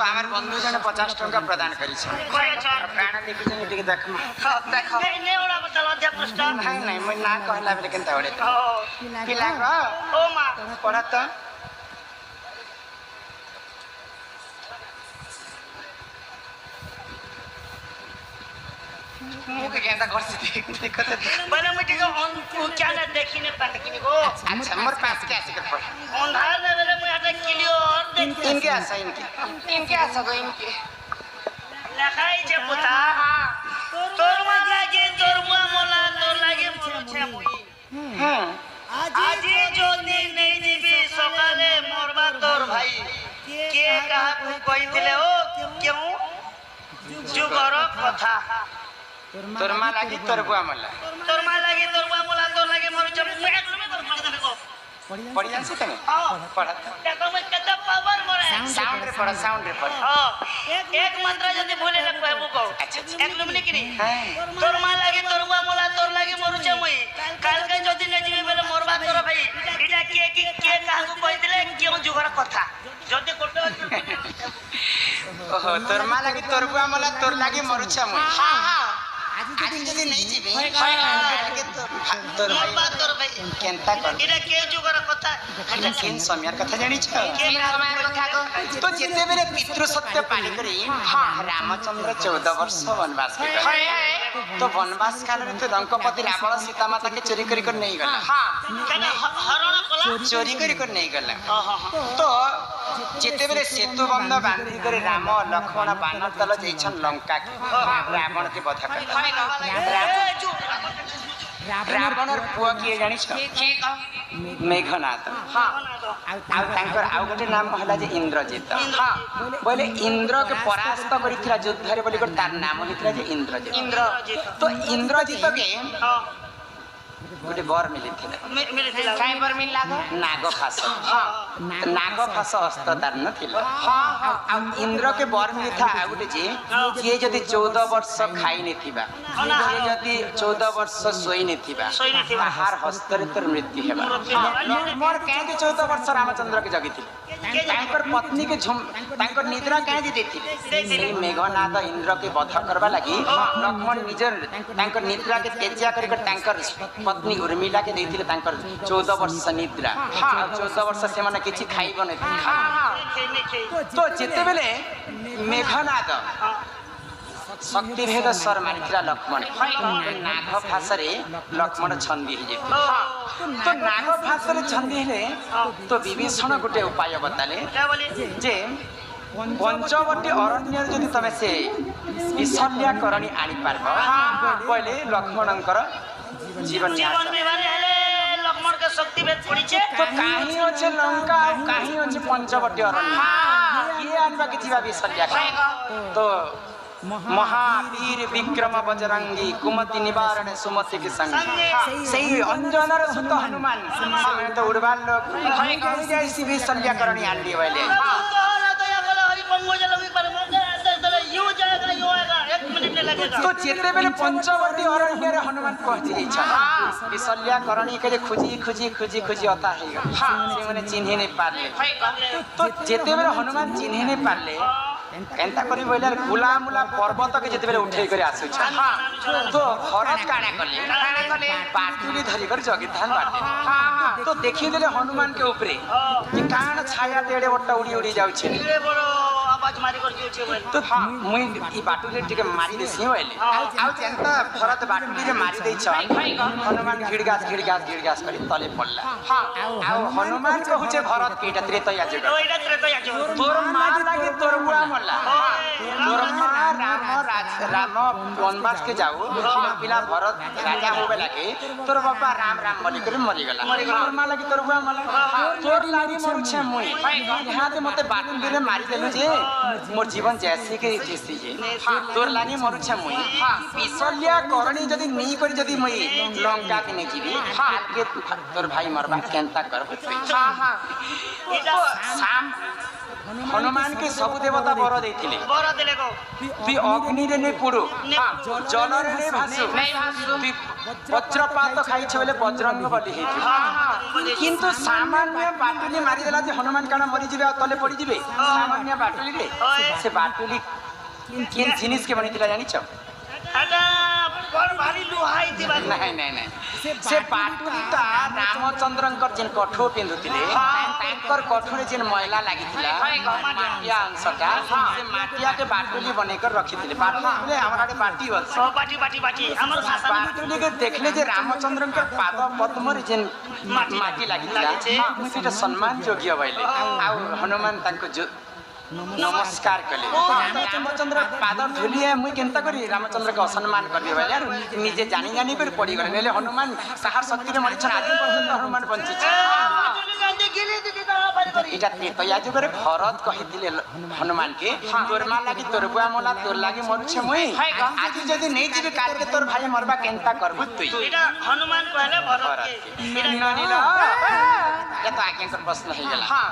আমার বন্ধু জনে 50 টଙ୍କା প্রদান করিছে প্রাণ লিখুছেন এটিকে দেখমা দেখ নাই ওরা বতল অধ্যা পৃষ্ঠ নাই নাই মই না कहला বেলে কেনতা ওড়ে পিলা গ ও মা পড়া তো मुके केंता करसी देखत बने मिटी को ऑन क्या ना देखिने पाते किनी को अच्छा मोर पास के आसे कर पड़ अंधार में मेरे मुंह आता क्लियर देख इनके आसा इनके आसा गो इनके लखाई जे पुता तोर मा लागे तोर मुआ मोला तोर लागे मरछे मुई আজি যদি নেই দিবি সকালে মরবা তোর ভাই কে কাহাকু কইতিলে ও কেউ যুগর কথা তোর মা লাগি তোর বুয়া মলা তোর মা লাগে তোর বুয়া মোলা তোর লাগে মরছে মুই একদমই তোর ভাই দেখো पढ़ी जान से तने पढ़ा देखो मैं कत पावर मरे साउंड रे पढ़ा हां एक मंत्र जदी भूले न कहबो को अच्छा एकदम लिखनी हां तोर मा लागे तोर बुआ मोला तोर लागे मरुचे मुई काल के जदी न जीवे बेले मरबा तोर भाई इटा के काहू कहि दिले क्यों जुगर कथा जदी कोटे ओहो तोर मा लागे तोर बुआ मोला तोर लागे मरुचे मुई हां हां आज जदी नहीं जीवे तोर भाई केनता कर इटा के जुगर कथा এটা কেন সময়ার কথা জানিছ के সময়ের কথা গো তো যেতেবেলে পিতৃ সত্য পালি করে হ্যাঁ রামচন্দ্র 14 ବର୍ଷ বনবাস কে তো বনবাস কালে তো দঙ্কপতি রাবণ সীতা মাতা কে চोरी करी कर नहीं गला हां कने हरण कला चोरी करी कर नहीं गला तो जेतेबेले सेतु बंध बांधी करे राम लक्ष्मण बाण दल जैछन लंका के रावण के वध कर रावणर पुआ किए जानिछ मेघनाद हां आ तांकर आ गोटे नाम कहला जे इंद्रजित हां बोले इंद्र के परास्त करिथिला युद्ध रे बोली तार नाम लिखला जे इंद्रजित तो इंद्रजित के हां गोटे बर मिलिथिला मिलिथिला काय बर मिलला नाग फास हां नाग फास हस्त तार नथिला हां आ इंद्र के बर मिलिथा आ गोटे जे जदी 14 वर्ष खाई नथिबा जे जदी 14 वर्ष सोई नथिबा ताहार हस्त रे तोर मृत्यु हेबा मोर काहे 14 वर्ष रामचंद्र के जगिथिले तांकर पत्नी के तांकर निद्रा काहे जे देथिले सेई मेघनाद इंद्र के वध करबा लागि लक्ष्मण निजर तांकर निद्रा के तेजिया करी कर तांकर पत्नी उर्मिला के देथिले तांकर 14 वर्ष निद्रा हां 14 वर्ष से माने किछि खाइबो नै तो जेते बेले मेघनाद शक्ति भेद स्वर मानिथिला लक्ष्मण नाग फासरे लक्ष्मण छंदी हे तो नाग फासरे छंदी हेले तो विभीषण गोटे उपाय बताले जे पंचवटी अरण्य जदि तमे से विशल्या करणी आनी पारबो पहिले लक्ष्मणंकर जीवन विवाह हेले लक्ष्मण के शक्ति भेद पड़ीछे तो काहे होचे लंका काहे होचे पंचवटी अरण्य ये आनबा के जीवा विशल्या तो महावीर विक्रम बजरंगी कुमति निवारण सुमति के संग सही अंजनर सुत हनुमान हमें तो उड़वाल लोग कहीं जाई सी भी सल्याकरणी आंडी वाले तो जेते बेले पंचवटी अरण्य रे हनुमान पहुंची जाई छ विशल्याकरणी के खुजी अता हे हां से माने चिन्हे नहीं पारले तो जेते बेले हनुमान चिन्हे नहीं पारले केनता करी बोले गुला मुला पर्वत के जेते बेले उठे करे आसु छ हां तो भरत काना कले पाटुली धरी कर जगी धान बाटे तो देखि देले हनुमान के ऊपरे कि कान छाया तेड़े ओटा उड़ी उड़ी जाउ छे बड़ो आवाज मारी कर दियो छे तो मुई ई बाटुली टिके मारी देसी होइले आउ जेंता भरत बाटुली रे मारी देइ छ हनुमान घिड़गास करी तले पड़ला हां आउ हनुमान कहूचे भरत के एटा त्रेतया जगह ओइटा त्रेतया जगह तोर मां लागे तोर बुआ मल्ला तोर मां राम वनवास के जाऊ पिला भरत राजा होबे लागे तोर बाबा राम बोली कर मरी गला तोर मां लागे तोर बुआ मल्ला तोर लागी मरु छे मुई यहां ते मते बाटुली रे मारी देलु जे मोर जीवन जैसे के जैसी जे तोर लागी मरु छे मुई विशल्या करणी जदी नी करी जदी मुई लंका के ने जीवी के तोर भाई मरबा केनता कर हां हां शाम हनुमान के सब देवता बर देथिले বড় দিলে গো তুই অগ্নিরে নে পুড়ু জলরে নে ভাসু তুই বজ্রপাত খাইছে বলে বজ্রঙ্গ বলি হেইছে কিন্তু সামান্য বাটুলি মারি দেলা যে হনুমান কাণ মরি যাবে আর তলে পড়ি যাবে সামান্য বাটুলি রে সে বাটুলি কিন জিনিস কে বনিଥିଲା জানিছ এটা বড় ভারী লুহাই দিবা নাই নাই নাই সে বাটুলিটা রামচন্দ্রঙ্কর যেন কঠো পিন্ধুଥିଲେ তাঙ্কর কঠোরে যেন ময়লা লাগিଥିଲା মাটিয়া অংশটা সে মাটিয়াকে বাটুলি বনেকর রଖିଥିଲେ বাটুলি বলে আমার আগে বাটি বলছে বাটি বাটি বাটি আমার ভাষা বাটুলিকে দেখলে যে রামচন্দ্রঙ্কর পাদ পদ্মরে যেন মাটি লাগিଥିଲା ମୁଁ ସେଟା ସମ୍ମାନ ଯୋଗ୍ୟ ବୋଇଲେ ଆଉ ହନୁମାନ ତାଙ୍କୁ नमस्कार कले रामचंद्र पाद धुलिए मुई केनता करी रामचंद्र के असम्मान करबे बोले यार निजे जानी जानी कर पड़ी गले नेले हनुमान साहर शक्ति रे मरि छन आज पर्यंत हनुमान बंची छ इटा तेतया जुगरे भरत कहिदिले हनुमान के तोर मा लागी तोर बुआ मोला तोर लागी मरु छ मुई आज जदी नै जिबे काल के तोर भाई मरबा केनता करबु तुई এটা হনুমান কইলে ভরত কে ननिला या तो आज्ञा कर प्रश्न है गेला हां